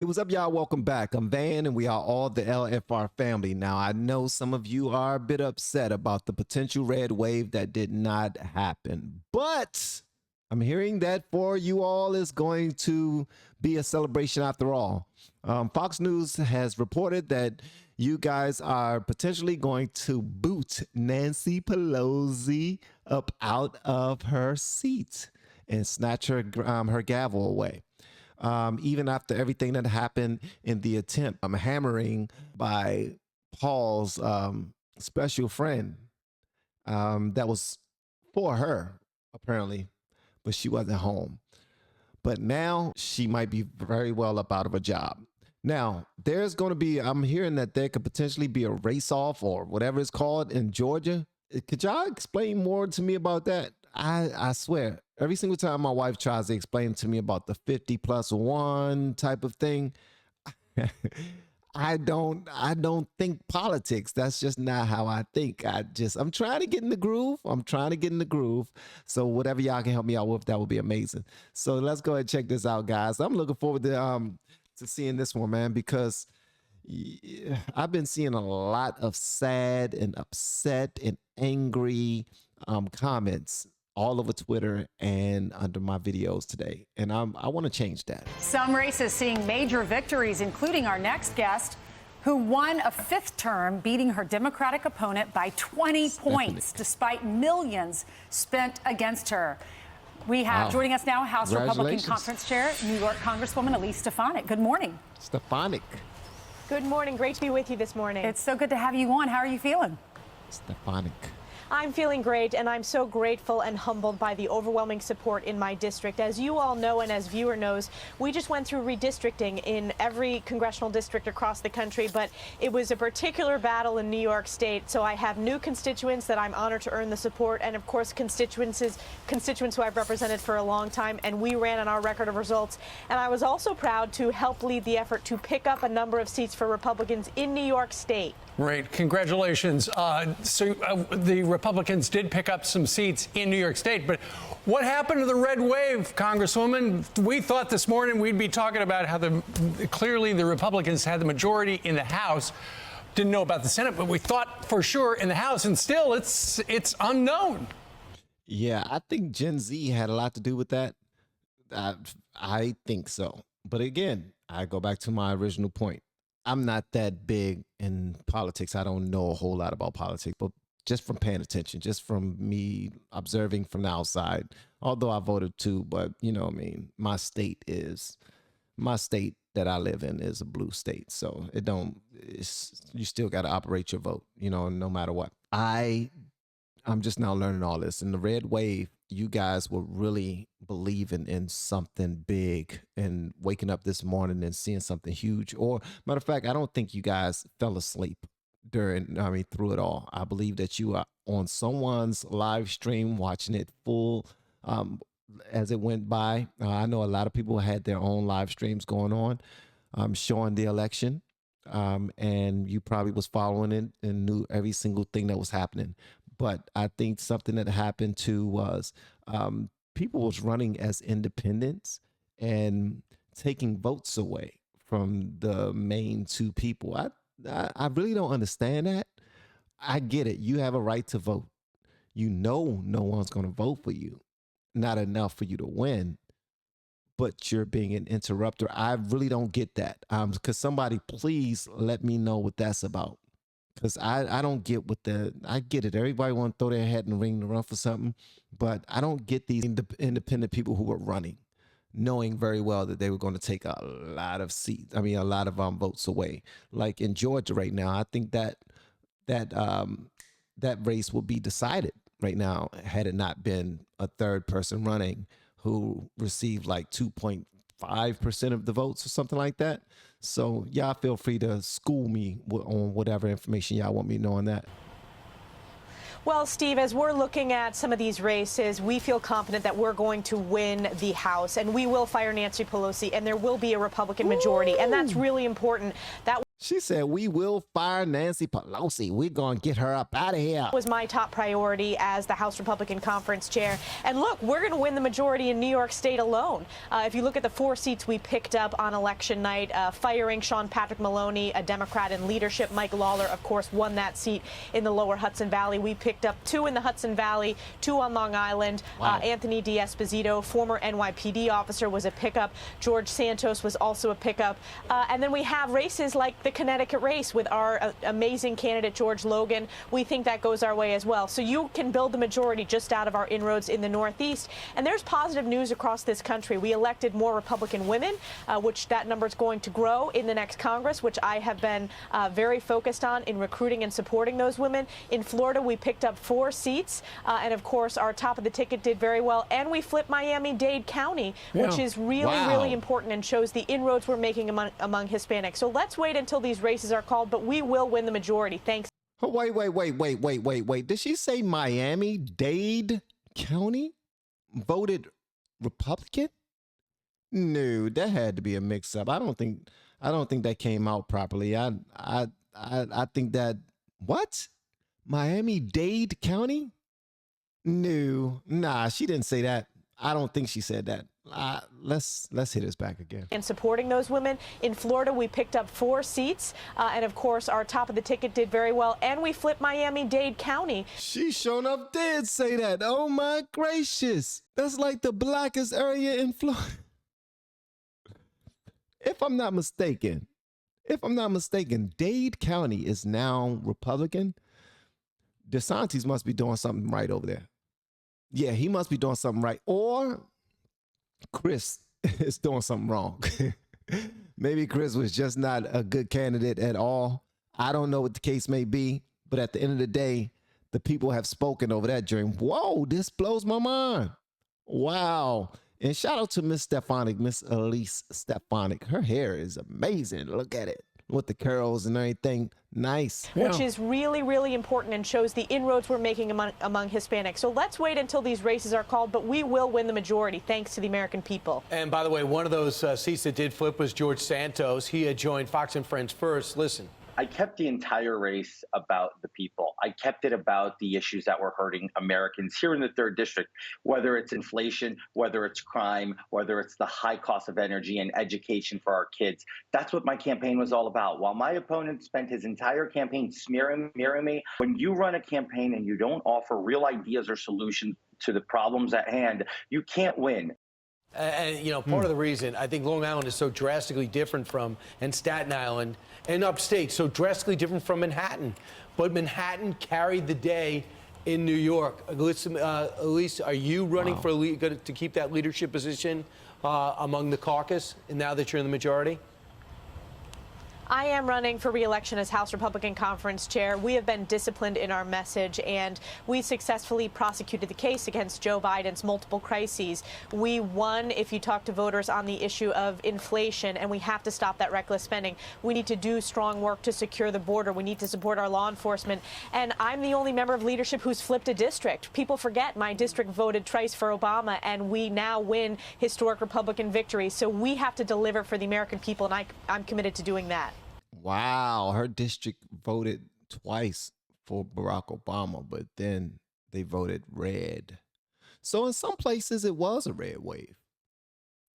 Hey, what's up, y'all? Welcome back. I'm Van, and we are all the LFR family. Now, I know some of you are a bit upset about the potential red wave that did not happen, but I'm hearing that for you all is going to be a celebration after all. Fox News has reported that you guys are potentially going to boot Nancy Pelosi up out of her seat and snatch her gavel away. Even after everything that happened in the attempt, hammering by Paul's special friend that was for her, apparently, but she wasn't home. But now she might be very well up out of a job. Now, there's going to be, I'm hearing that there could potentially be a race off or whatever it's called in Georgia. Could y'all explain more to me about that? I swear, every single time my wife tries to explain to me about the 50+1 type of thing, I don't think politics. That's just not how I think. I'm trying to get in the groove. So whatever y'all can help me out with, that would be amazing. So let's go ahead and check this out, guys. I'm looking forward to seeing this one, man, because I've been seeing a lot of sad and upset and angry comments all over Twitter and under my videos today. And I want to change that. Some races seeing major victories, including our next guest, who won a 5th term, beating her Democratic opponent by 20 points, despite millions spent against her. We have joining us now, House Republican Conference Chair, New York Congresswoman Elise Stefanik. Good morning. Stefanik. Good morning. Great to be with you this morning. It's so good to have you on. How are you feeling? Stefanik. I'm feeling great, and I'm so grateful and humbled by the overwhelming support in my district. As you all know, and as viewer knows, we just went through redistricting in every congressional district across the country, but it was a particular battle in New York State. So I have new constituents that I'm honored to earn the support, and of course constituents who I've represented for a long time, and we ran on our record of results. And I was also proud to help lead the effort to pick up a number of seats for Republicans in New York State. Great. Congratulations. The Republicans did pick up some seats in New York State. But what happened to the red wave, Congresswoman? We thought this morning we'd be talking about how clearly the Republicans had the majority in the House. Didn't know about the Senate, but we thought for sure in the House. And still, it's unknown. Yeah, I think Gen Z had a lot to do with that. I think so. But again, I go back to my original point. I'm not that big in politics. I don't know a whole lot about politics, but just from paying attention, just from me observing from the outside, although I voted too, but you know what I mean, my state that I live in is a blue state. So you still got to operate your vote, you know, no matter what. I'm just now learning all this. And the red wave, you guys were really believing in something big and waking up this morning and seeing something huge. Or matter of fact, I don't think you guys fell asleep through it all. I believe that you are on someone's live stream watching it full as it went by. I know a lot of people had their own live streams going on, showing the election. And you probably was following it and knew every single thing that was happening. But I think something that happened too was people was running as independents and taking votes away from the main two people. I really don't understand that. I get it. You have a right to vote. You know no one's going to vote for you. Not enough for you to win. But you're being an interrupter. I really don't get that. Because somebody please let me know what that's about. Because I don't get I get it. Everybody want to throw their hat in the ring to run for something. But I don't get these independent people who were running, knowing very well that they were going to take a lot of seats. I mean, a lot of votes away. Like in Georgia right now, I think that race will be decided right now had it not been a third person running who received like 2.5% of the votes or something like that. So y'all feel free to school me on whatever information y'all want me to know on that. Well, Steve, as we're looking at some of these races, we feel confident that we're going to win the House, and we will fire Nancy Pelosi, and there will be a Republican majority, and that's really important. That She said, we will fire Nancy Pelosi. We're going to get her up out of here. Was my top priority as the House Republican Conference chair. And look, we're going to win the majority in New York State alone. If you look at the 4 seats we picked up on election night, firing Sean Patrick Maloney, a Democrat in leadership, Mike Lawler, of course, won that seat in the lower Hudson Valley. We picked up 2 in the Hudson Valley, 2 on Long Island. Wow. Anthony D'Esposito, former NYPD officer, was a pickup. George Santos was also a pickup. And then we have races like the Connecticut race with our amazing candidate, George Logan. We think that goes our way as well. So you can build the majority just out of our inroads in the Northeast. And there's positive news across this country. We elected more Republican women, which that number is going to grow in the next Congress, which I have been very focused on in recruiting and supporting those women. In Florida, we picked up 4 seats. And of course, our top of the ticket did very well. And we flipped Miami-Dade County, which is really important and shows the inroads we're making among Hispanics. So let's wait until these races are called, but we will win the majority. Thanks. Oh, wait. Did she say Miami-Dade County voted Republican? No, that had to be a mix-up. I don't think that came out properly. I think that, what? Miami-Dade County? No, nah, she didn't say that. I don't think she said that. Let's hit us back again. And supporting those women. In Florida, we picked up 4 seats. And of course, our top of the ticket did very well. And we flipped Miami-Dade County. She sure enough did say that. Oh my gracious. That's like the blackest area in Florida. If I'm not mistaken, Dade County is now Republican. DeSantis must be doing something right over there. Yeah, he must be doing something right. Or Chris is doing something wrong. Maybe Chris was just not a good candidate at all. I don't know what the case may be, but at the end of the day, the people have spoken over that dream. Whoa, this blows my mind. Wow. And shout out to Miss Stefanik, Miss Elise Stefanik. Her hair is amazing. Look at it with the curls and everything. Nice. Which is really important and shows the inroads we're making among Hispanics. So let's wait until these races are called, but we will win the majority thanks to the American people. And by the way, one of those seats that did flip was George Santos. He had joined Fox and Friends first. Listen. I kept the entire race about the people. I kept it about the issues that were hurting Americans here in the 3rd District, whether it's inflation, whether it's crime, whether it's the high cost of energy and education for our kids. That's what my campaign was all about. While my opponent spent his entire campaign smearing me, when you run a campaign and you don't offer real ideas or solutions to the problems at hand, you can't win. And, you know, part of the reason I think Long Island is so drastically different from, and Staten Island and upstate, so drastically different from Manhattan. But Manhattan carried the day in New York. Elise, are you running to keep that leadership position among the caucus now that you're in the majority? I am running for re-election as House Republican Conference Chair. We have been disciplined in our message, and we successfully prosecuted the case against Joe Biden's multiple crises. We won, if you talk to voters, on the issue of inflation, and we have to stop that reckless spending. We need to do strong work to secure the border. We need to support our law enforcement. And I'm the only member of leadership who's flipped a district. People forget my district voted twice for Obama, and we now win historic Republican victories. So we have to deliver for the American people, and I'm committed to doing that. Wow, her district voted twice for Barack Obama, but then they voted red. So in some places it was a red wave.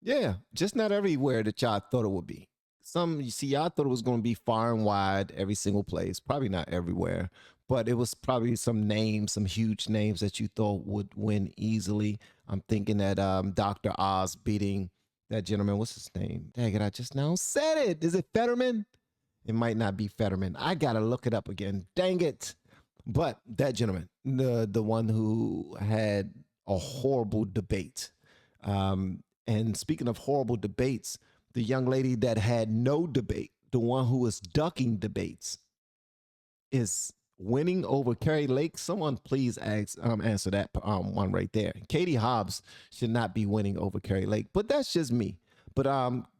Yeah, just not everywhere that y'all thought it would be. Y'all thought it was going to be far and wide, every single place. Probably not everywhere, but it was probably some huge names that you thought would win easily. I'm thinking that Dr. Oz beating that gentleman. What's his name? Dang it, I just now said it. Is it Fetterman? It might not be Fetterman. I got to look it up again. Dang it. But that gentleman, the one who had a horrible debate. And speaking of horrible debates, the young lady that had no debate, the one who was ducking debates, is winning over Kari Lake. Someone please answer that one right there. Katie Hobbs should not be winning over Kari Lake, but that's just me. But,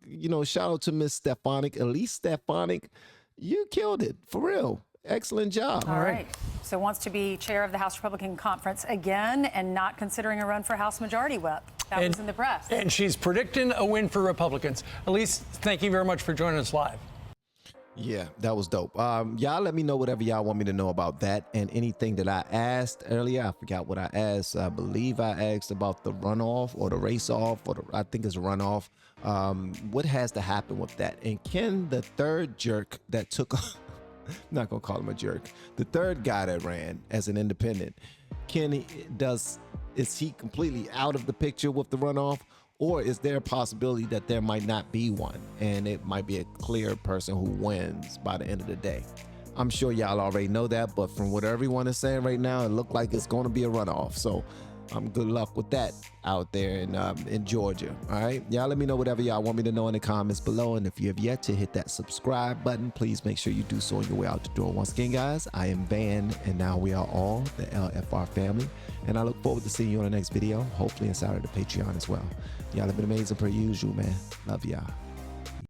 you know, shout out to Miss Stefanik, Elise Stefanik. You killed it, for real. Excellent job. All right. So wants to be chair of the House Republican Conference again and not considering a run for House Majority Whip. That was in the press. And she's predicting a win for Republicans. Elise, thank you very much for joining us live. Yeah, that was dope. Y'all let me know whatever y'all want me to know about that and anything that I asked earlier. I forgot what I asked. I believe I asked about the runoff or the race off, or I think it's runoff. What has to happen with that? And can the third jerk that took, not gonna call him a jerk, the third guy that ran as an independent, is he completely out of the picture with the runoff? Or is there a possibility that there might not be one and it might be a clear person who wins by the end of the day? I'm sure y'all already know that, but from what everyone is saying right now, it looked like it's going to be a runoff. So good luck with that out there in Georgia. All right, y'all let me know whatever y'all want me to know in the comments below. And if you have yet to hit that subscribe button, please make sure you do so on your way out the door. Once again, guys, I am Van, and now we are all the LFR family. And I look forward to seeing you on the next video, hopefully inside of the Patreon as well. Y'all have been amazing per usual, man. Love y'all.